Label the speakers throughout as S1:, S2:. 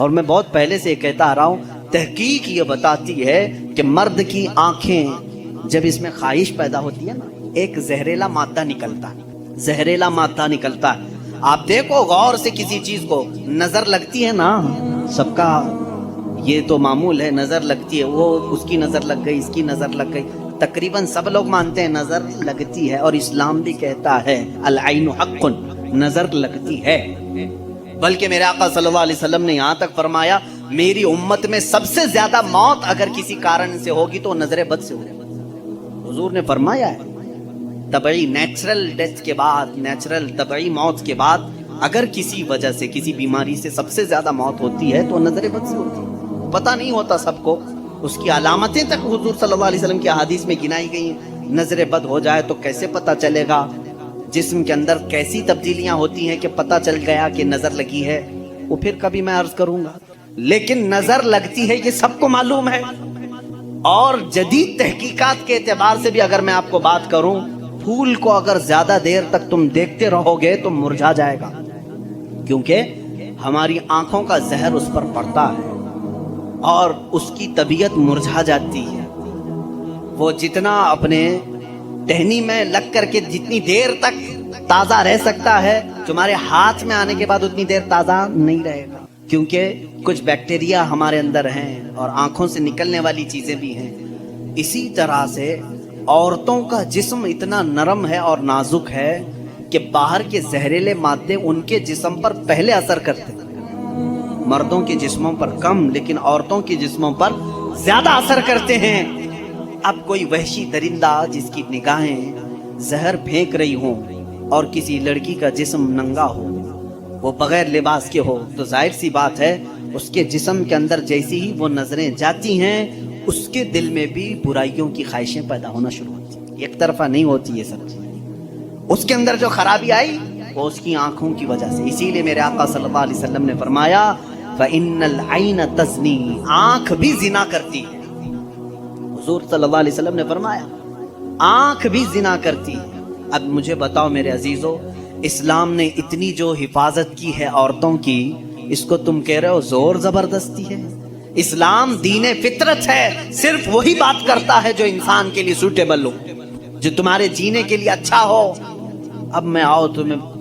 S1: اور میں بہت پہلے سے کہتا آ رہا ہوں، تحقیق یہ بتاتی ہے کہ مرد کی آنکھیں جب اس میں خواہش پیدا ہوتی ہے نا، ایک زہریلا مادہ نکلتا ہے، زہریلا مادہ نکلتا ہے۔ آپ دیکھو غور سے کسی چیز کو، نظر لگتی ہے نا، سب کا یہ تو معمول ہے، نظر لگتی ہے، وہ اس کی نظر لگ گئی، اس کی نظر لگ گئی، تقریباً سب لوگ مانتے ہیں نظر لگتی ہے، اور اسلام بھی کہتا ہے العین حق، نظر لگتی ہے۔ بلکہ میرے آقا صلی اللہ علیہ وسلم نے یہاں تک فرمایا، میری امت میں سب سے زیادہ موت اگر کسی کارن سے ہوگی تو نظر بد سے ہوگی۔ حضور نے فرمایا ہے طبعی نیچرل ڈیتھ کے بعد، نیچرل طبعی موت کے بعد اگر کسی وجہ سے، کسی بیماری سے سب سے زیادہ موت ہوتی ہے تو نظر بد سے ہوتی ہے۔ پتہ نہیں ہوتا سب کو، اس کی علامتیں تک حضور صلی اللہ علیہ وسلم کی احادیث میں گنائی گئی ہیں۔ نظر بد ہو جائے تو کیسے پتہ چلے گا؟ جسم کے اندر کیسی تبدیلیاں ہوتی ہیں کہ پتہ چل گیا کہ نظر لگی ہے، وہ پھر کبھی میں عرض کروں گا۔ لیکن نظر لگتی ہے یہ سب کو معلوم ہے، اور جدید تحقیقات کے اعتبار سے بھی اگر میں آپ کو بات کروں، پھول کو اگر زیادہ دیر تک تم دیکھتے رہو گے تو مرجھا جائے گا، کیونکہ ہماری آنکھوں کا زہر اس پر پڑتا ہے اور اس کی طبیعت مرجھا جاتی ہے۔ وہ جتنا اپنے ٹہنی میں لگ کر کے جتنی دیر تک تازہ رہ سکتا ہے، تمہارے ہاتھ میں آنے کے بعد اتنی دیر تازہ نہیں رہے گا، کیونکہ کچھ بیکٹیریا ہمارے اندر ہیں اور آنکھوں سے نکلنے والی چیزیں بھی ہیں۔ اسی طرح سے عورتوں کا جسم اتنا نرم ہے اور نازک ہے کہ باہر کے زہریلے مادے ان کے جسم پر پہلے اثر کرتے ہیں، مردوں کے جسموں پر کم، لیکن عورتوں کے جسموں پر زیادہ اثر کرتے ہیں۔ اب کوئی وحشی درندہ جس کی نگاہیں زہر پھینک رہی ہوں اور کسی لڑکی کا جسم ننگا ہو، وہ بغیر لباس کے ہو، تو ظاہر سی بات ہے اس کے جسم کے اندر جیسی ہی وہ نظریں جاتی ہیں، اس کے دل میں بھی برائیوں کی خواہشیں پیدا ہونا شروع ہوتی ہیں۔ ایک طرفہ نہیں ہوتی یہ سب چیزیں، اس کے اندر جو خرابی آئی وہ اس کی آنکھوں کی وجہ سے۔ اسی لیے میرے آقا صلی اللہ علیہ وسلم نے فرمایا فَإِنَّ الْعَيْنَ تَزْنِي، آنکھ بھی زنا کرتی ہے۔ حضور صلی اللہ علیہ وسلم نے فرمایا آنکھ بھی زنا کرتی ہے۔ اب مجھے بتاؤ میرے عزیزو، اسلام نے اتنی جو حفاظت کی ہے عورتوں کی، اس کو تم کہہ رہے ہو زور زبردستی ہے؟ اسلام دین فطرت ہے، صرف وہی بات کرتا ہے جو انسان کے لیے سوٹیبل ہو، جو تمہارے جینے کے لیے اچھا ہو۔ اب میں آؤ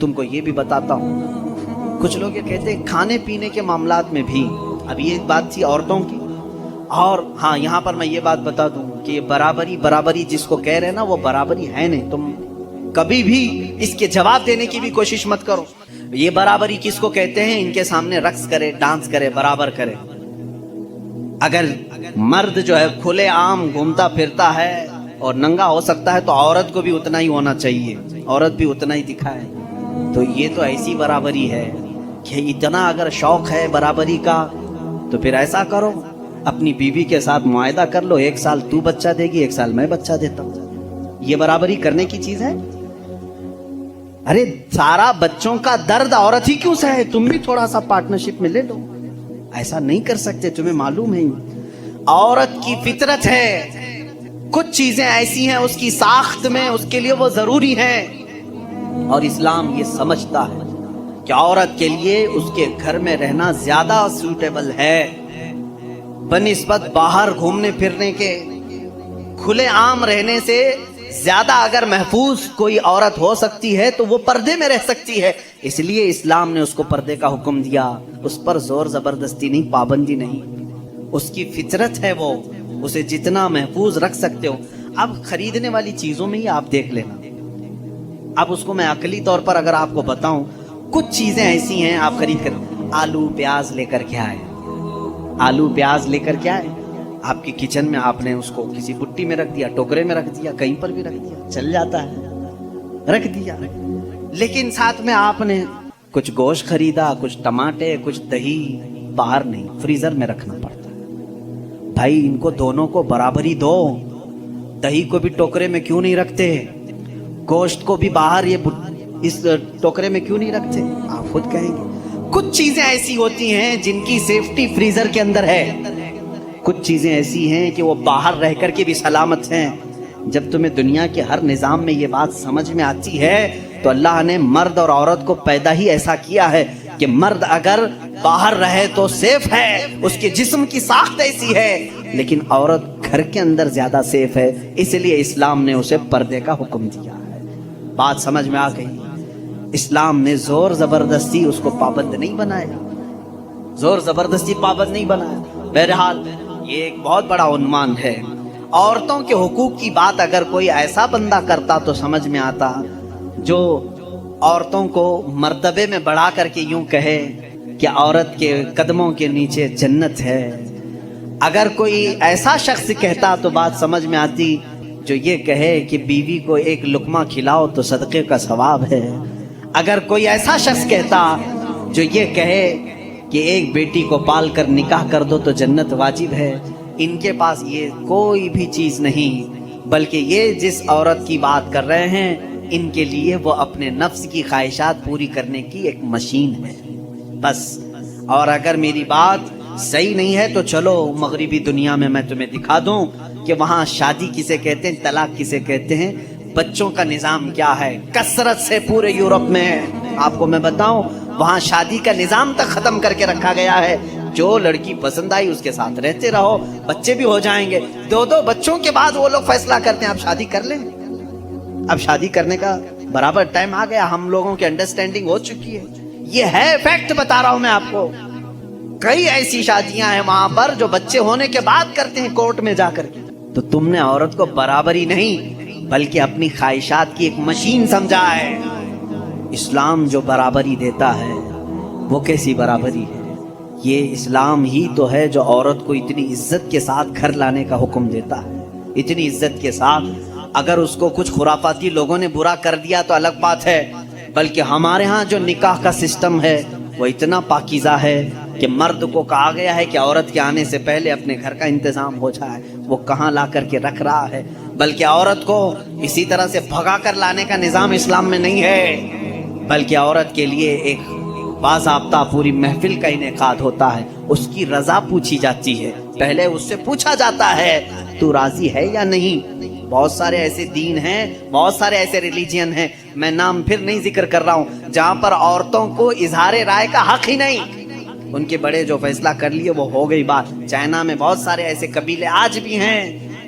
S1: تم کو یہ بھی بتاتا ہوں، کچھ لوگ یہ کہتے ہیں کھانے پینے کے معاملات میں بھی، اب یہ بات تھی عورتوں کی، اور ہاں یہاں پر میں یہ بات بتا دوں کہ یہ برابری جس کو کہہ رہے ہیں نا، وہ برابری ہے نہیں۔ تم کبھی بھی اس کے جواب دینے کی بھی کوشش مت کرو۔ یہ برابری کس کو کہتے ہیں؟ ان کے سامنے رقص کرے، ڈانس کرے، برابر کرے۔ اگر مرد جو ہے کھلے عام گھومتا پھرتا ہے اور ننگا ہو سکتا ہے تو عورت کو بھی اتنا ہی ہونا چاہیے، عورت بھی اتنا ہی دکھائے۔ تو یہ تو ایسی برابری ہے کہ اتنا اگر شوق ہے برابری کا تو پھر ایسا کرو، اپنی بیوی کے ساتھ معاہدہ کر لو، 1 سال تو بچہ دے گی، 1 سال میں بچہ دیتا ہوں۔ یہ برابری کرنے کی چیز ہے؟ ارے سارا بچوں کا درد عورت ہی کیوں سہے؟ تم بھی تھوڑا سا پارٹنرشپ میں لے لو۔ ایسا نہیں کر سکتے، تمہیں معلوم ہے عورت کی فطرت ہے، کچھ چیزیں ایسی ہیں اس کی ساخت میں، اس کے لیے وہ ضروری ہیں، اور اسلام یہ سمجھتا ہے کہ عورت کے لیے اس کے گھر میں رہنا زیادہ سوٹیبل ہے بنسبت باہر گھومنے پھرنے کے۔ کھلے عام رہنے سے زیادہ اگر محفوظ کوئی عورت ہو سکتی ہے تو وہ پردے میں رہ سکتی ہے، اس لیے اسلام نے اس کو پردے کا حکم دیا۔ اس پر زور زبردستی نہیں، پابندی نہیں، اس کی فطرت ہے، وہ اسے جتنا محفوظ رکھ سکتے ہو۔ اب خریدنے والی چیزوں میں ہی آپ دیکھ لینا، اب اس کو میں عقلی طور پر اگر آپ کو بتاؤں، کچھ چیزیں ایسی ہیں آپ خرید کر، آلو پیاز لے کر کے آئے، آلو پیاز لے کر کے آئے، آپ کی کچن میں آپ نے اس کو کسی بٹی میں رکھ دیا، ٹوکرے میں رکھ دیا، کہیں پر بھی رکھ دیا، چل جاتا ہے، رکھ دیا۔ لیکن ساتھ میں آپ نے کچھ گوشت خریدا، کچھ ٹماٹے، کچھ دہی، باہر نہیں، فریزر میں رکھنا پڑتا ہے۔ بھائی ان کو دونوں کو برابری دو، دہی کو بھی ٹوکرے میں کیوں نہیں رکھتے؟ گوشت کو بھی باہر یہ اس ٹوکرے میں کیوں نہیں رکھتے؟ آپ خود کہیں گے۔ کچھ چیزیں ایسی ہوتی ہیں جن کی سیفٹی فریزر کے اندر ہے، کچھ چیزیں ایسی ہیں کہ وہ باہر رہ کر کے بھی سلامت ہیں۔ جب تمہیں دنیا کے ہر نظام میں یہ بات سمجھ میں آتی ہے تو اللہ نے مرد اور عورت کو پیدا ہی ایسا کیا ہے کہ مرد اگر باہر رہے تو سیف ہے، اس کے جسم کی ساخت ایسی ہے، لیکن عورت گھر کے اندر زیادہ سیف ہے، اس لیے اسلام نے اسے پردے کا حکم دیا ہے۔ بات سمجھ میں آ گئی؟ اسلام نے زور زبردستی اس کو پابند نہیں بنایا، زور زبردستی پابند نہیں بنایا۔ بہرحال یہ ایک بہت بڑا عنوان ہے۔ عورتوں کے حقوق کی بات اگر کوئی ایسا بندہ کرتا تو سمجھ میں آتا جو عورتوں کو مرتبے میں بڑھا کر کے یوں کہے کہ عورت کے قدموں کے نیچے جنت ہے۔ اگر کوئی ایسا شخص کہتا تو بات سمجھ میں آتی جو یہ کہے کہ بیوی کو ایک لقمہ کھلاؤ تو صدقے کا ثواب ہے۔ اگر کوئی ایسا شخص کہتا جو یہ کہے کہ ایک بیٹی کو پال کر نکاح کر دو تو جنت واجب ہے، ان کے پاس یہ کوئی بھی چیز نہیں، بلکہ یہ جس عورت کی بات کر رہے ہیں ان کے لیے وہ اپنے نفس کی خواہشات پوری کرنے کی ایک مشین ہے بس۔ اور اگر میری بات صحیح نہیں ہے تو چلو مغربی دنیا میں میں تمہیں دکھا دوں کہ وہاں شادی کسے کہتے ہیں، طلاق کسے کہتے ہیں، بچوں کا نظام کیا ہے۔ کثرت سے پورے یورپ میں آپ کو میں بتاؤں وہاں شادی کا نظام تک ختم کر کے رکھا گیا ہے۔ جو لڑکی پسند آئی اس کے ساتھ رہتے رہو، بچے بھی ہو جائیں گے، 2 بچوں کے بعد وہ لوگ فیصلہ کرتے ہیں اب شادی کر لیں۔ اب شادی کرنے کا برابر ٹائم آ گیا، ہم لوگوں کی انڈرسٹینڈنگ ہو چکی ہے، یہ ہے فیکٹ بتا رہا ہوں میں آپ کو۔ کئی ایسی شادیاں ہیں وہاں پر جو بچے ہونے کے بعد کرتے ہیں کورٹ میں جا کر کے۔ تو تم نے عورت کو برابری نہیں بلکہ اپنی خواہشات کی ایک مشین سمجھا ہے۔ اسلام جو برابری دیتا ہے وہ کیسی برابری ہے؟ یہ اسلام ہی تو ہے جو عورت کو اتنی عزت کے ساتھ گھر لانے کا حکم دیتا ہے، اتنی عزت کے ساتھ۔ اگر اس کو کچھ خرافاتی لوگوں نے برا کر دیا تو الگ بات ہے، بلکہ ہمارے ہاں جو نکاح کا سسٹم ہے وہ اتنا پاکیزہ ہے کہ مرد کو کہا گیا ہے کہ عورت کے آنے سے پہلے اپنے گھر کا انتظام ہو جائے۔ وہ کہاں لا کر کے رکھ رہا ہے، بلکہ عورت کو اسی طرح سے بھگا کر لانے کا نظام اسلام میں نہیں ہے، بلکہ عورت کے لیے ایک باضابطہ پوری محفل کا انعقاد ہوتا ہے، اس کی رضا پوچھی جاتی ہے، پہلے اس سے پوچھا جاتا ہے تو راضی ہے یا نہیں۔ بہت سارے ایسے دین ہیں، بہت سارے ایسے ریلیجین ہیں، میں نام پھر نہیں ذکر کر رہا ہوں، جہاں پر عورتوں کو اظہار رائے کا حق ہی نہیں۔ ان کے بڑے جو فیصلہ کر لیے وہ ہو گئی بات۔ چائنا میں بہت سارے ایسے قبیلے آج بھی ہیں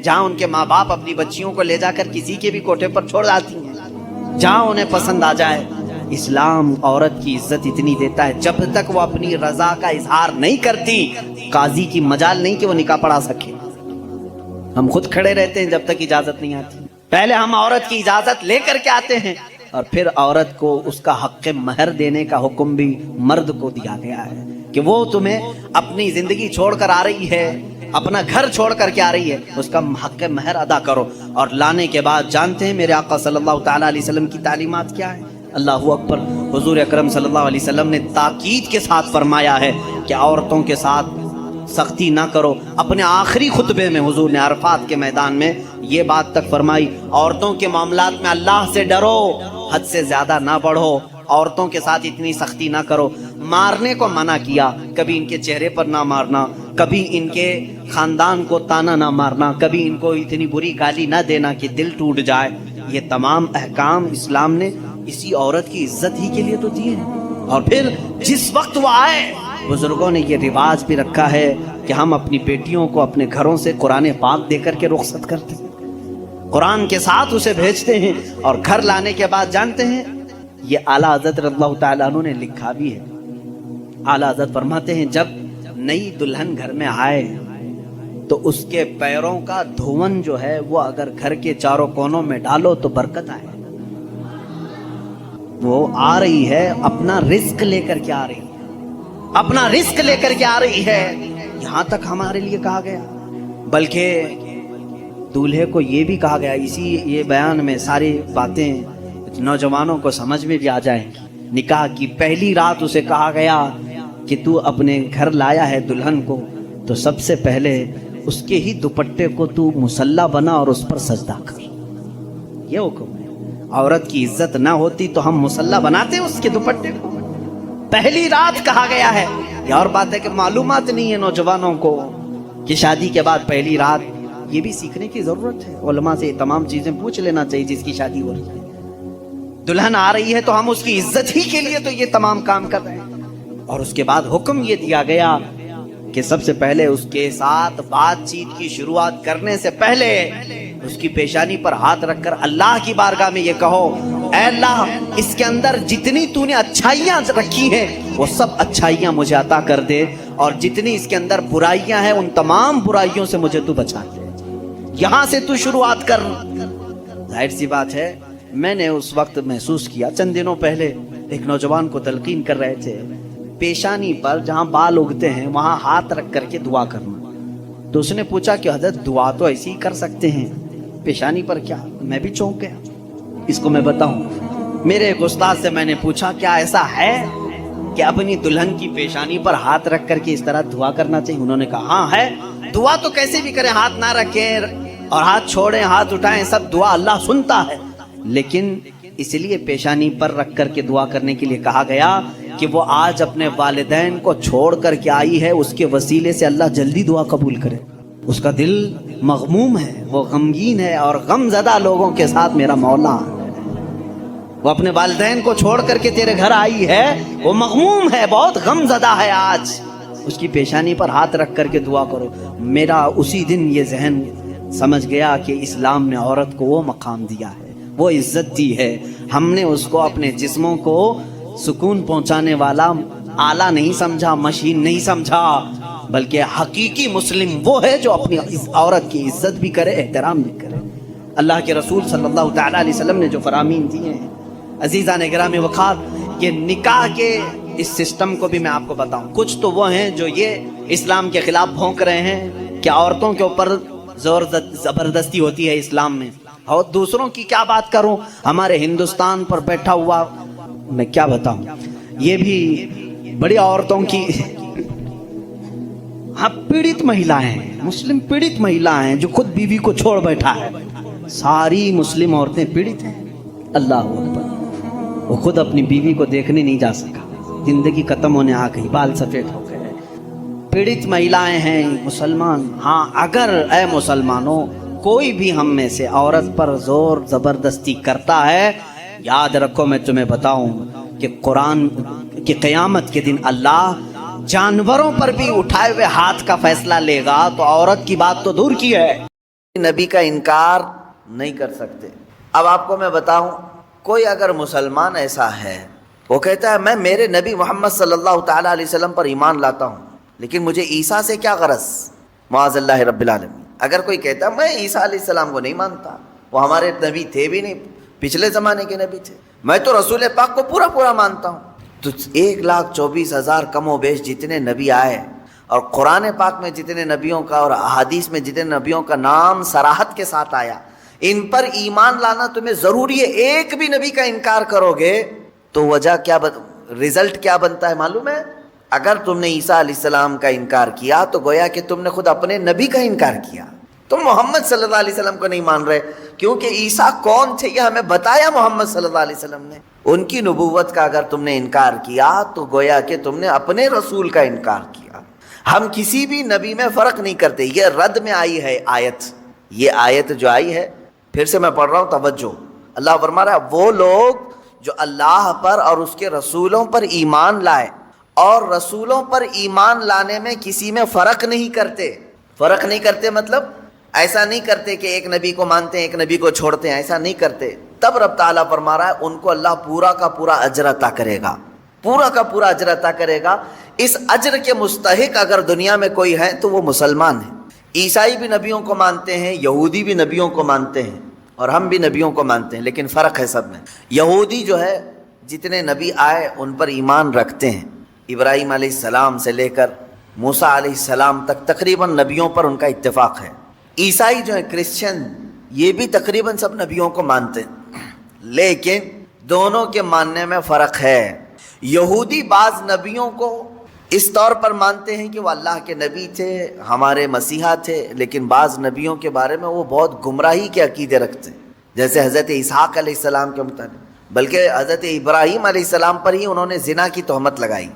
S1: جہاں ان کے ماں باپ اپنی بچیوں کو لے جا کر کسی کے بھی کوٹھے پر چھوڑ جاتی ہیں جہاں انہیں پسند آ جائے۔ اسلام عورت کی عزت اتنی دیتا ہے جب تک وہ اپنی رضا کا اظہار نہیں کرتی قاضی کی مجال نہیں کہ وہ نکاح پڑھا سکے۔ ہم خود کھڑے رہتے ہیں جب تک اجازت نہیں آتی، پہلے ہم عورت کی اجازت لے کر کے آتے ہیں، اور پھر عورت کو اس کا حق مہر دینے کا حکم بھی مرد کو دیا گیا ہے کہ وہ تمہیں اپنی زندگی چھوڑ کر آ رہی ہے، اپنا گھر چھوڑ کر کے آ رہی ہے، اس کا حق مہر ادا کرو۔ اور لانے کے بعد جانتے ہیں میرے آقا صلی اللہ تعالیٰ علیہ وسلم کی تعلیمات کیا ہیں؟ اللہ اکبر۔ حضور اکرم صلی اللہ علیہ وسلم نے تاکید کے ساتھ فرمایا ہے کہ عورتوں کے ساتھ سختی نہ کرو۔ اپنے آخری خطبے میں حضور نے عرفات کے میدان میں یہ بات تک فرمائی، عورتوں کے معاملات میں اللہ سے ڈرو، حد سے زیادہ نہ بڑھو، عورتوں کے ساتھ اتنی سختی نہ کرو۔ مارنے کو منع کیا، کبھی ان کے چہرے پر نہ مارنا، کبھی ان کے خاندان کو تانا نہ مارنا، کبھی ان کو اتنی بری گالی نہ دینا کہ دل ٹوٹ جائے۔ یہ تمام احکام اسلام نے اسی عورت کی عزت ہی کے لیے تو دیے ہیں۔ اور پھر جس وقت وہ آئے، بزرگوں نے یہ رواج بھی رکھا ہے کہ ہم اپنی بیٹیوں کو اپنے گھروں سے قرآن پاک دے کر کے رخصت کرتے ہیں، قرآن کے ساتھ اسے بھیجتے ہیں، اور گھر لانے کے بعد جانتے ہیں یہ اعلیٰ حضرت رضی اللہ تعالیٰ عنہ نے لکھا بھی ہے۔ اعلیٰ حضرت فرماتے ہیں جب نئی دلہن گھر میں آئے تو اس کے پیروں کا دھون جو ہے وہ اگر گھر کے چاروں کونوں میں ڈالو تو برکت آئے۔ وہ آ رہی ہے اپنا رزق لے کر کے آ رہی ہے، اپنا رزق لے کر کے آ رہی ہے، یہاں تک ہمارے لیے کہا گیا۔ بلکہ دولہے کو یہ بھی کہا گیا، اسی یہ بیان میں ساری باتیں نوجوانوں کو سمجھ میں بھی آ جائیں گی۔ نکاح کی پہلی رات اسے کہا گیا کہ تو اپنے گھر لایا ہے دلہن کو تو سب سے پہلے اس کے ہی دوپٹے کو تو مصلی بنا اور اس پر سجدہ کر۔ یہ حکم ہے۔ عورت کی عزت نہ ہوتی تو ہم مصلی بناتے اس کے دوپٹے کو؟ پہلی رات کہا گیا ہے۔ یہ اور بات ہے کہ معلومات نہیں ہے نوجوانوں کو کہ شادی کے بعد پہلی رات، یہ بھی سیکھنے کی ضرورت ہے۔ علماء سے یہ تمام چیزیں پوچھ لینا چاہیے جس کی شادی ہو رہی ہے۔ دلہن آ رہی ہے تو ہم اس کی عزت ہی کے لیے تو یہ تمام کام کر رہے ہیں۔ اور اس کے بعد حکم یہ دیا گیا کہ سب سے پہلے اس کے ساتھ بات چیت کی شروعات کرنے سے پہلے اس کی پیشانی پر ہاتھ رکھ کر اللہ کی بارگاہ میں یہ کہو، اے اللہ، اس کے اندر جتنی تو نے اچھائیاں رکھی ہیں وہ سب اچھائیاں مجھے عطا کر دے، اور جتنی اس کے اندر برائیاں ہیں ان تمام برائیوں سے مجھے تو بچا دے۔ یہاں سے تو شروعات کر۔ ظاہر سی بات ہے، میں نے اس وقت محسوس کیا، چند دنوں پہلے ایک نوجوان کو تلقین کر رہے تھے، پیشانی پر جہاں بال اگتے ہیں وہاں ہاتھ رکھ کر کے دعا کرنا۔ تو اس نے پوچھا کہ حضرت دعا تو ایسی ہی کر سکتے ہیں، پیشانی پر کیا؟ میں بھی چونک گیا۔ اس کو میں بتاؤں، میرے ایک استاد سے میں نے پوچھا کیا ایسا ہے کہ اپنی دلہن کی پیشانی پر ہاتھ رکھ کر کے اس طرح دعا کرنا چاہیے؟ انہوں نے کہا ہاں ہے، دعا تو کیسے بھی کریں، ہاتھ نہ رکھیں اور ہاتھ چھوڑیں، ہاتھ اٹھائیں، سب دعا اللہ سنتا ہے، لیکن اس لیے پیشانی پر رکھ کر کے دعا کرنے کے لیے کہا گیا کہ وہ آج اپنے والدین کو چھوڑ کر کے آئی ہے، اس کے وسیلے سے اللہ جلدی دعا قبول کرے۔ اس کا دل مغموم ہے، وہ غمگین ہے، اور غم زدہ لوگوں کے ساتھ میرا مولا ہے۔ وہ اپنے والدین کو چھوڑ کر کے تیرے گھر آئی ہے، وہ مغموم ہے، بہت غم زدہ ہے، آج اس کی پیشانی پر ہاتھ رکھ کر کے دعا کرو۔ میرا اسی دن یہ ذہن سمجھ گیا کہ اسلام نے عورت کو وہ مقام دیا ہے، وہ عزت دی ہے۔ ہم نے اس کو اپنے جسموں کو سکون پہنچانے والا آلہ نہیں سمجھا، مشین نہیں سمجھا، بلکہ حقیقی مسلم وہ ہے جو اپنی عورت کی عزت بھی کرے، احترام بھی کرے۔ اللہ کے رسول صلی اللہ تعالیٰ علیہ وسلم نے جو فرامین دیے ہیں، عزیزان گرامی وقار، کہ نکاح کے اس سسٹم کو بھی میں آپ کو بتاؤں۔ کچھ تو وہ ہیں جو یہ اسلام کے خلاف بھونک رہے ہیں کہ عورتوں کے اوپر زور زبردستی ہوتی ہے اسلام میں، اور دوسروں کی کیا بات کروں، ہمارے ہندوستان پر بیٹھا ہوا میں کیا بتاؤں، یہ بھی بڑی عورتوں کی ہاں پیڑت مہیلائیں ہیں، مسلم پیڑت مہیلائیں ہیں، جو خود بیوی کو چھوڑ بیٹھا ہے۔ ساری مسلم عورتیں پیڑت ہیں، اللہ اکبر۔ وہ خود اپنی بیوی کو دیکھنے نہیں جا سکا، زندگی ختم ہونے آ گئی، بال سفید ہو گئے، پیڑت مہیلائیں ہیں مسلمان۔ ہاں اگر اے مسلمانوں کوئی بھی ہم میں سے عورت پر زور زبردستی کرتا ہے، یاد رکھو میں تمہیں بتاؤں کہ قرآن کی قیامت کے دن اللہ جانوروں پر بھی اٹھائے ہوئے ہاتھ کا فیصلہ لے گا، تو عورت کی بات تو دور کی ہے، نبی کا انکار نہیں کر سکتے۔ اب آپ کو میں بتاؤں، کوئی اگر مسلمان ایسا ہے وہ کہتا ہے میں میرے نبی محمد صلی اللہ تعالیٰ علیہ وسلم پر ایمان لاتا ہوں، لیکن مجھے عیسیٰ سے کیا غرض، معاذ اللہ رب العالمین۔ اگر کوئی کہتا ہے میں عیسیٰ علیہ السلام کو نہیں مانتا، وہ ہمارے نبی تھے بھی نہیں، پچھلے زمانے کے نبی تھے، میں تو رسول پاک کو پورا پورا مانتا ہوں، تو 1,24,000 کم و بیش جتنے نبی آئے، اور قرآن پاک میں جتنے نبیوں کا اور احادیث میں جتنے نبیوں کا نام صراحت کے ساتھ آیا، ان پر ایمان لانا تمہیں ضروری ہے۔ ایک بھی نبی کا انکار کرو گے تو وجہ کیا رزلٹ کیا بنتا ہے معلوم ہے؟ اگر تم نے عیسیٰ علیہ السلام کا انکار کیا تو گویا کہ تم نے خود اپنے نبی کا انکار کیا، تم محمد صلی اللہ علیہ وسلم کو نہیں مان رہے، کیونکہ عیسیٰ کون تھے یہ ہمیں بتایا محمد صلی اللہ علیہ وسلم نے۔ ان کی نبوت کا اگر تم نے انکار کیا تو گویا کہ تم نے اپنے رسول کا انکار کیا۔ ہم کسی بھی نبی میں فرق نہیں کرتے، یہ رد میں آئی ہے آیت، یہ آیت جو آئی ہے، پھر سے میں پڑھ رہا ہوں، توجہ، اللہ فرما رہا ہے وہ لوگ جو اللہ پر اور اس کے رسولوں پر ایمان لائے اور رسولوں پر ایمان لانے میں کسی میں فرق نہیں کرتے۔ فرق نہیں کرتے مطلب ایسا نہیں کرتے کہ ایک نبی کو مانتے ہیں ایک نبی کو چھوڑتے ہیں، ایسا نہیں کرتے۔ تب رب تعالیٰ فرما رہا ہے ان کو اللہ پورا کا پورا اجر عطا کرے گا، پورا کا پورا اجر عطا کرے گا۔ اس اجر کے مستحق اگر دنیا میں کوئی ہے تو وہ مسلمان ہے۔ عیسائی بھی نبیوں کو مانتے ہیں، یہودی بھی نبیوں کو مانتے ہیں، اور ہم بھی نبیوں کو مانتے ہیں، لیکن فرق ہے سب میں۔ یہودی جو ہے جتنے نبی آئے ان پر ایمان رکھتے ہیں، ابراہیم علیہ السلام سے لے کر موسیٰ علیہ السلام تک تقریباً نبیوں پر ان کا اتفاق ہے۔ عیسائی جو ہیں کرسچن، یہ بھی تقریباً سب نبیوں کو مانتے ہیں، لیکن دونوں کے ماننے میں فرق ہے۔ یہودی بعض نبیوں کو اس طور پر مانتے ہیں کہ وہ اللہ کے نبی تھے، ہمارے مسیحا تھے، لیکن بعض نبیوں کے بارے میں وہ بہت گمراہی کے عقیدے رکھتے ہیں، جیسے حضرت اسحاق علیہ السلام کے متعلق، بلکہ حضرت ابراہیم علیہ السلام پر ہی انہوں نے زنا کی تہمت لگائی۔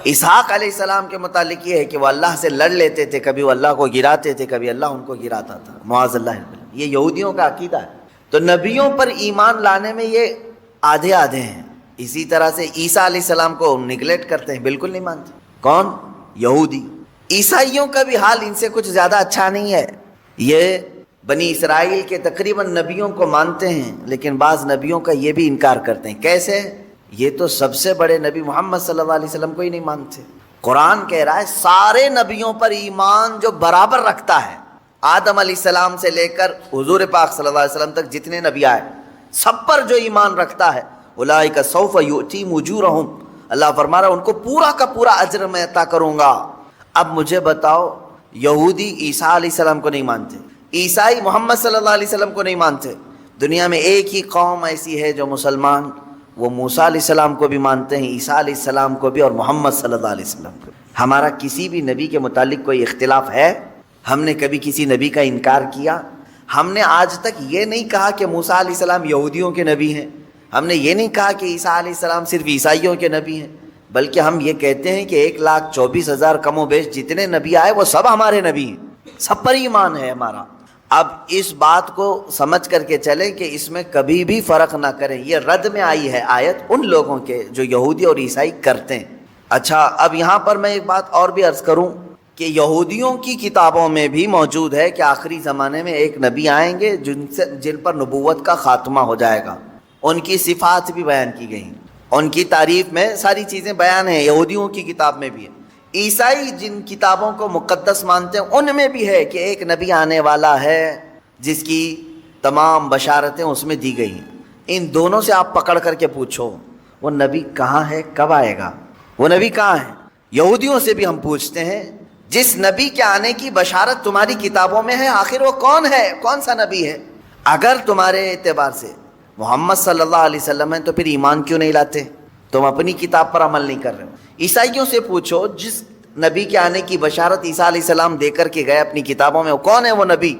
S1: اسحاق علیہ السلام کے متعلق یہ ہے کہ وہ اللہ سے لڑ لیتے تھے، کبھی وہ اللہ کو گراتے تھے، کبھی اللہ ان کو گراتا تھا، معاذ اللہ۔ یہ یہودیوں کا عقیدہ ہے۔ تو نبیوں پر ایمان لانے میں یہ آدھے آدھے ہیں،
S2: اسی طرح سے عیسیٰ علیہ السلام کو نگلیکٹ کرتے ہیں، بالکل نہیں مانتے۔ کون؟ یہودی۔ عیسائیوں کا بھی حال ان سے کچھ زیادہ اچھا نہیں ہے۔ یہ بنی اسرائیل کے تقریباً نبیوں کو مانتے ہیں، لیکن بعض نبیوں کا یہ بھی انکار کرتے ہیں۔ کیسے؟ یہ تو سب سے بڑے نبی محمد صلی اللہ علیہ وسلم کو ہی نہیں مانتے۔ قرآن کہہ رہا ہے سارے نبیوں پر ایمان جو برابر رکھتا ہے، آدم علیہ السلام سے لے کر حضور پاک صلی اللہ علیہ وسلم تک جتنے نبی آئے سب پر جو ایمان رکھتا ہے، اولئک سوف یؤتیہم اجورہم، اللہ فرما رہا ہے ان کو پورا کا پورا اجر میں عطا کروں گا۔ اب مجھے بتاؤ، یہودی عیسیٰ علیہ السلام کو نہیں مانتے، عیسائی محمد صلی اللہ علیہ وسلم کو نہیں مانتے، دنیا میں ایک ہی قوم ایسی ہے جو مسلمان، وہ موسیٰ علیہ السلام کو بھی مانتے ہیں، عیسیٰ علیہ السلام کو بھی، اور محمد صلی اللہ علیہ وسلم کو۔ ہمارا کسی بھی نبی کے متعلق کوئی اختلاف ہے؟ ہم نے کبھی کسی نبی کا انکار کیا؟ ہم نے آج تک یہ نہیں کہا کہ موسیٰ علیہ السلام یہودیوں کے نبی ہیں، ہم نے یہ نہیں کہا کہ عیسیٰ علیہ السلام صرف عیسائیوں کے نبی ہیں، بلکہ ہم یہ کہتے ہیں کہ 1,24,000 کم و بیش جتنے نبی آئے وہ سب ہمارے نبی ہیں، سب پر ایمان ہے ہمارا۔ اب اس بات کو سمجھ کر کے چلیں کہ اس میں کبھی بھی فرق نہ کریں، یہ رد میں آئی ہے آیت ان لوگوں کے جو یہودی اور عیسائی کرتے ہیں۔ اچھا، اب یہاں پر میں ایک بات اور بھی عرض کروں کہ یہودیوں کی کتابوں میں بھی موجود ہے کہ آخری زمانے میں ایک نبی آئیں گے جن پر نبوت کا خاتمہ ہو جائے گا، ان کی صفات بھی بیان کی گئی، ان کی تعریف میں ساری چیزیں بیان ہیں، یہودیوں کی کتاب میں بھی ہے۔ عیسائی جن کتابوں کو مقدس مانتے ہیں ان میں بھی ہے کہ ایک نبی آنے والا ہے جس کی تمام بشارتیں اس میں دی گئی ہیں۔ ان دونوں سے آپ پکڑ کر کے پوچھو وہ نبی کہاں ہے، کب آئے گا، وہ نبی کہاں ہے؟ یہودیوں سے بھی ہم پوچھتے ہیں جس نبی کے آنے کی بشارت تمہاری کتابوں میں ہے، آخر وہ کون ہے، کون سا نبی ہے؟ اگر تمہارے اعتبار سے محمد صلی اللہ علیہ وسلم ہے تو پھر ایمان کیوں نہیں لاتے؟ تم اپنی کتاب پر عمل نہیں کر رہے ہو۔ عیسائیوں سے پوچھو جس نبی کے آنے کی بشارت عیسیٰ علیہ السلام دے کر کے گئے اپنی کتابوں میں، وہ کون ہے وہ نبی؟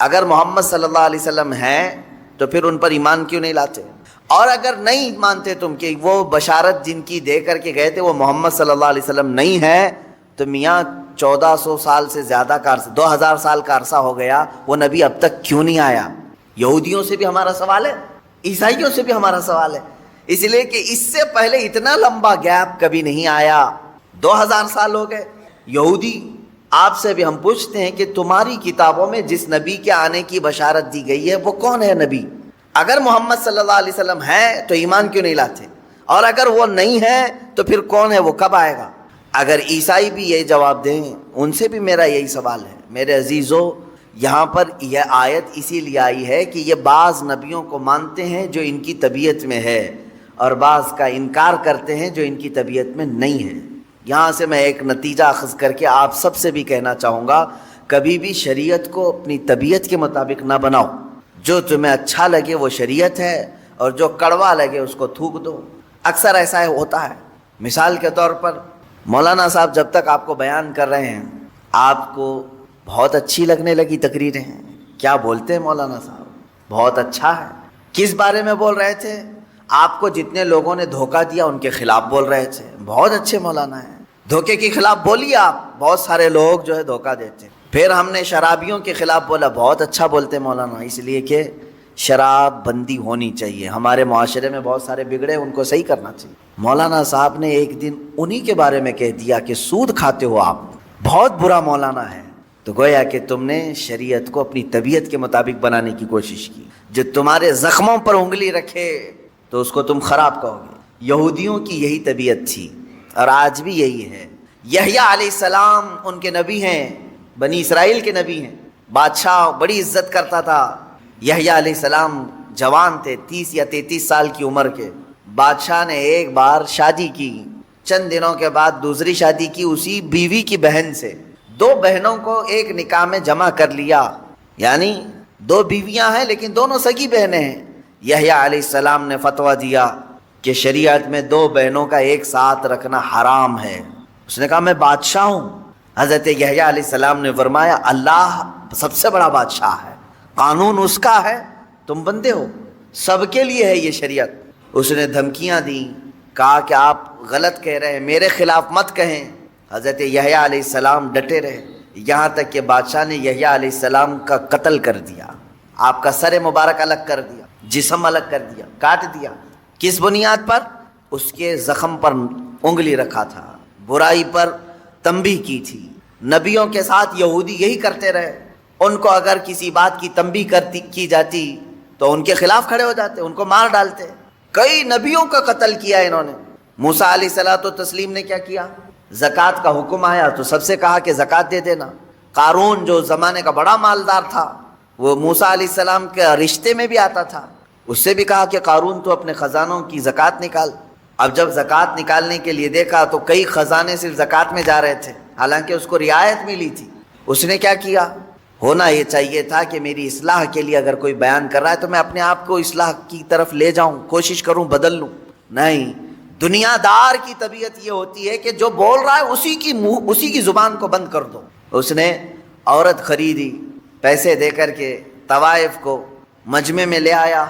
S2: اگر محمد صلی اللہ علیہ وسلم ہیں تو پھر ان پر ایمان کیوں نہیں لاتے؟ اور اگر نہیں مانتے تم کہ وہ بشارت جن کی دے کر کے گئے تھے وہ محمد صلی اللہ علیہ وسلم نہیں ہے، تو میاں 1400 سال سے زیادہ کا عرصہ، 2000 سال کا عرصہ ہو گیا، وہ نبی اب تک کیوں نہیں آیا؟ یہودیوں سے بھی ہمارا سوال ہے، عیسائیوں سے بھی ہمارا سوال ہے، اس لیے کہ اس سے پہلے اتنا لمبا گیپ کبھی نہیں آیا، 2000 سال ہو گئے۔ یہودی آپ سے بھی ہم پوچھتے ہیں کہ تمہاری کتابوں میں جس نبی کے آنے کی بشارت دی گئی ہے وہ کون ہے نبی؟ اگر محمد صلی اللہ علیہ وسلم ہے تو ایمان کیوں نہیں لاتے؟ اور اگر وہ نہیں ہے تو پھر کون ہے، وہ کب آئے گا؟ اگر عیسائی بھی یہ جواب دیں، ان سے بھی میرا یہی سوال ہے۔ میرے عزیزو، یہاں پر یہ آیت اسی لیے آئی ہے کہ یہ بعض نبیوں کو مانتے ہیں جو ان کی طبیعت میں ہے، اور بعض کا انکار کرتے ہیں جو ان کی طبیعت میں نہیں ہے۔ یہاں سے میں ایک نتیجہ اخذ کر کے آپ سب سے بھی کہنا چاہوں گا، کبھی بھی شریعت کو اپنی طبیعت کے مطابق نہ بناؤ۔ جو تمہیں اچھا لگے وہ شریعت ہے، اور جو کڑوا لگے اس کو تھوک دو۔ اکثر ایسا ہوتا ہے۔ مثال کے طور پر مولانا صاحب جب تک آپ کو بیان کر رہے ہیں، آپ کو بہت اچھی لگنے لگی تقریریں، کیا بولتے ہیں مولانا صاحب، بہت اچھا ہے۔ کس بارے میں بول رہے تھے؟ آپ کو جتنے لوگوں نے دھوکہ دیا ان کے خلاف بول رہے تھے، بہت اچھے مولانا ہیں، دھوکے کے خلاف بولیے آپ، بہت سارے لوگ جو ہے دھوکہ دیتے ہیں۔ پھر ہم نے شرابیوں کے خلاف بولا، بہت اچھا بولتے مولانا، اس لیے کہ شراب بندی ہونی چاہیے، ہمارے معاشرے میں بہت سارے بگڑے، ان کو صحیح کرنا چاہیے۔ مولانا صاحب نے ایک دن انہی کے بارے میں کہہ دیا کہ سود کھاتے ہو آپ، بہت برا مولانا ہے، تو گویا کہ تم نے شریعت کو اپنی طبیعت کے مطابق بنانے کی کوشش کی۔ جو تمہارے زخموں پر انگلی رکھے تو اس کو تم خراب کہو گے۔ یہودیوں کی یہی طبیعت تھی اور آج بھی یہی ہے۔ یحییٰ علیہ السلام ان کے نبی ہیں، بنی اسرائیل کے نبی ہیں، بادشاہ بڑی عزت کرتا تھا۔ یحییٰ علیہ السلام جوان تھے، 30 یا 33 سال کی عمر کے۔ بادشاہ نے ایک بار شادی کی، چند دنوں کے بعد دوسری شادی کی اسی بیوی کی بہن سے، 2 بہنوں کو ایک نکاح میں جمع کر لیا، یعنی 2 بیویاں ہیں لیکن دونوں سگی بہنیں ہیں۔ یحییٰ علیہ السلام نے فتویٰ دیا کہ شریعت میں 2 بہنوں کا ایک ساتھ رکھنا حرام ہے۔ اس نے کہا میں بادشاہ ہوں۔ حضرت یحییٰ علیہ السلام نے فرمایا اللہ سب سے بڑا بادشاہ ہے، قانون اس کا ہے، تم بندے ہو، سب کے لیے ہے یہ شریعت۔ اس نے دھمکیاں دیں، کہا کہ آپ غلط کہہ رہے ہیں، میرے خلاف مت کہیں۔ حضرت یحییٰ علیہ السلام ڈٹے رہے، یہاں تک کہ بادشاہ نے یحییٰ علیہ السلام کا قتل کر دیا، آپ کا سر مبارک الگ کر دیا، جسم الگ کر دیا، کاٹ دیا۔ کس بنیاد پر؟ اس کے زخم پر انگلی رکھا تھا، برائی پر تنبیہ کی تھی۔ نبیوں کے ساتھ یہودی یہی کرتے رہے، ان کو اگر کسی بات کی تنبیہ کی جاتی تو ان کے خلاف کھڑے ہو جاتے، ان کو مار ڈالتے۔ کئی نبیوں کا قتل کیا انہوں نے۔ موسیٰ علیہ الصلوۃ والتسلیم نے کیا کیا؟ زکوٰۃ کا حکم آیا تو سب سے کہا کہ زکوٰۃ دے دینا۔ قارون جو زمانے کا بڑا مالدار تھا، وہ موسیٰ علیہ السلام کے رشتے میں بھی آتا تھا، اس سے بھی کہا کہ قارون تو اپنے خزانوں کی زکوٰۃ نکال۔ اب جب زکوٰۃ نکالنے کے لیے دیکھا تو کئی خزانے صرف زکوٰۃ میں جا رہے تھے، حالانکہ اس کو رعایت ملی تھی۔ اس نے کیا کیا؟ ہونا یہ چاہیے تھا کہ میری اصلاح کے لیے اگر کوئی بیان کر رہا ہے تو میں اپنے آپ کو اصلاح کی طرف لے جاؤں، کوشش کروں بدل لوں۔ نہیں، دنیا دار کی طبیعت یہ ہوتی ہے کہ جو بول رہا ہے اسی کی زبان کو بند کر دو۔ اس نے عورت خریدی، پیسے دے کر کے طوائف کو مجمع میں لے آیا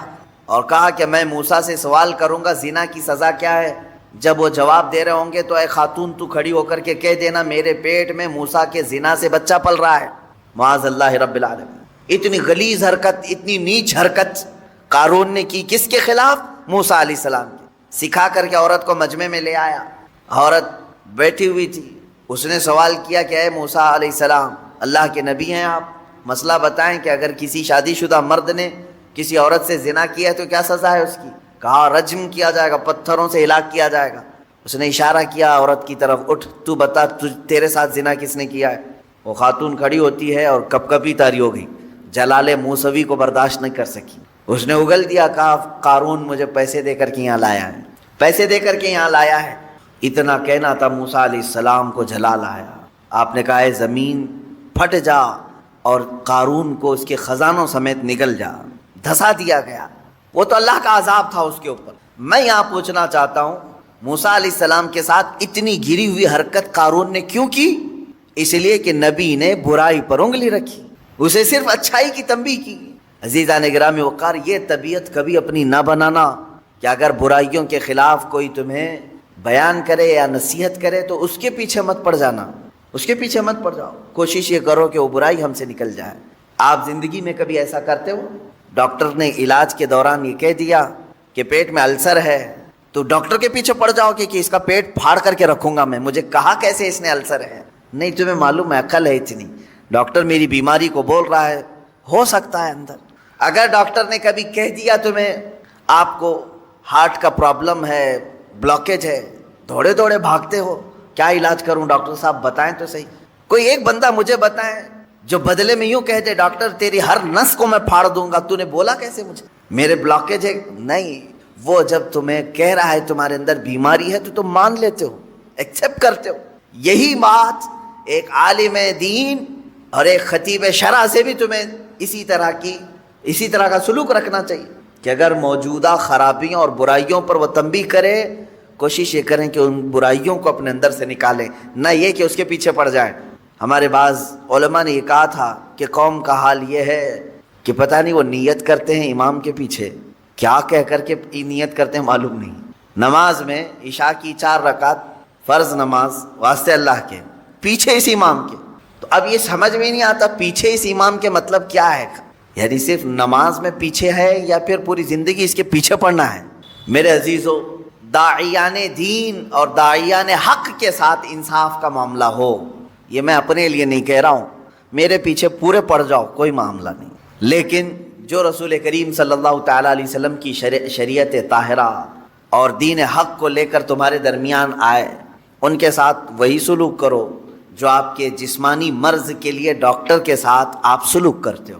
S2: اور کہا کہ میں موسیٰ سے سوال کروں گا زنا کی سزا کیا ہے۔ جب وہ جواب دے رہے ہوں گے تو اے خاتون تو کھڑی ہو کر کے کہہ دینا میرے پیٹ میں موسیٰ کے زنا سے بچہ پل رہا ہے۔ معاذ اللہ رب العالمین۔ اتنی غلیظ حرکت، اتنی نیچ حرکت قارون نے کی، کس کے خلاف؟ موسیٰ علیہ السلام کی۔ سکھا کر کے عورت کو مجمع میں لے آیا، عورت بیٹھی ہوئی تھی، اس نے سوال کیا کہ اے موسیٰ علیہ السلام، اللہ کے نبی ہیں آپ، مسئلہ بتائیں کہ اگر کسی شادی شدہ مرد نے کسی عورت سے زنا کیا ہے تو کیا سزا ہے اس کی؟ کہا رجم کیا جائے گا، پتھروں سے ہلاک کیا جائے گا۔ اس نے اشارہ کیا عورت کی طرف، اٹھ تو بتا تیرے ساتھ زنا کس نے کیا ہے؟ وہ خاتون کھڑی ہوتی ہے اور کپ کپی تاری ہو گئی، جلال موسوی کو برداشت نہیں کر سکی، اس نے اگل دیا، کہا قارون مجھے پیسے دے کر کے یہاں لایا ہے، پیسے دے کر کے یہاں لایا ہے۔ اتنا کہنا تھا، موسیٰ علیہ السلام کو جلال آیا۔ آپ نے کہا اے زمین پھٹ جا اور قارون کو اس کے خزانوں سمیت نگل جا، دھسا دیا گیا۔ وہ تو اللہ کا عذاب تھا اس کے اوپر۔ میں یہاں پوچھنا چاہتا ہوں موسیٰ علیہ السلام کے ساتھ اتنی گری ہوئی حرکت قارون نے کیوں کی؟ اس لیے کہ نبی نے برائی پر انگلی رکھی، اسے صرف اچھائی کی تنبیہ کی۔ عزیزان گرامی وقار، یہ طبیعت کبھی اپنی نہ بنانا کہ اگر برائیوں کے خلاف کوئی تمہیں بیان کرے یا نصیحت کرے تو اس کے پیچھے مت پڑ جانا، اس کے پیچھے مت پڑ جاؤ، کوشش یہ کرو کہ وہ برائی ہم سے نکل جائے۔ آپ زندگی میں کبھی ایسا کرتے ہو؟ ڈاکٹر نے علاج کے دوران یہ کہہ دیا کہ پیٹ میں السر ہے تو ڈاکٹر کے پیچھے پڑ جاؤ کہ اس کا پیٹ پھاڑ کر کے رکھوں گا میں، مجھے کہا کیسے اس نے السر ہے؟ نہیں، تمہیں معلوم ہے عقل ہے اتنی، ڈاکٹر میری بیماری کو بول رہا ہے، ہو سکتا ہے اندر۔ اگر ڈاکٹر نے کبھی کہہ دیا تمہیں آپ کو ہارٹ کا پرابلم ہے، بلاکیج ہے، دوڑے دوڑے بھاگتے ہو، کیا علاج کروں ڈاکٹر صاحب بتائیں تو صحیح۔ کوئی ایک بندہ مجھے بتائیں جو بدلے میں یوں کہہ دے ڈاکٹر تیری ہر نس کو میں پھاڑ دوں گا، تو نے بولا کیسے مجھے میرے بلاکیج ہے؟ نہیں، وہ جب تمہیں کہہ رہا ہے تمہارے اندر بیماری ہے تو تم مان لیتے ہو، ایکسیپٹ کرتے ہو۔ یہی بات ایک عالم دین اور ایک خطیب شرع سے بھی تمہیں اسی طرح کا سلوک رکھنا چاہیے کہ اگر موجودہ خرابیوں اور برائیوں پر وہ تنبیہ کرے، کوشش یہ کریں کہ ان برائیوں کو اپنے اندر سے نکالیں، نہ یہ کہ اس کے پیچھے پڑ جائیں۔ ہمارے بعض علماء نے یہ کہا تھا کہ قوم کا حال یہ ہے کہ پتہ نہیں وہ نیت کرتے ہیں امام کے پیچھے، کیا کہہ کر کے نیت کرتے ہیں معلوم نہیں۔ نماز میں عشاء کی 4 رکعت فرض نماز واسطے اللہ کے، پیچھے اس امام کے، تو اب یہ سمجھ میں نہیں آتا پیچھے اس امام کے مطلب کیا ہے، یعنی صرف نماز میں پیچھے ہے یا پھر پوری زندگی اس کے پیچھے پڑنا ہے؟ میرے عزیزو، داعیان دین اور داعیان حق کے ساتھ انصاف کا معاملہ ہو، یہ میں اپنے لیے نہیں کہہ رہا ہوں، میرے پیچھے پورے پڑ جاؤ کوئی معاملہ نہیں، لیکن جو رسول کریم صلی اللہ تعالیٰ علیہ وسلم کی شریعت طاہرہ اور دین حق کو لے کر تمہارے درمیان آئے، ان کے ساتھ وہی سلوک کرو جو آپ کے جسمانی مرض کے لیے ڈاکٹر کے ساتھ آپ سلوک کرتے ہو۔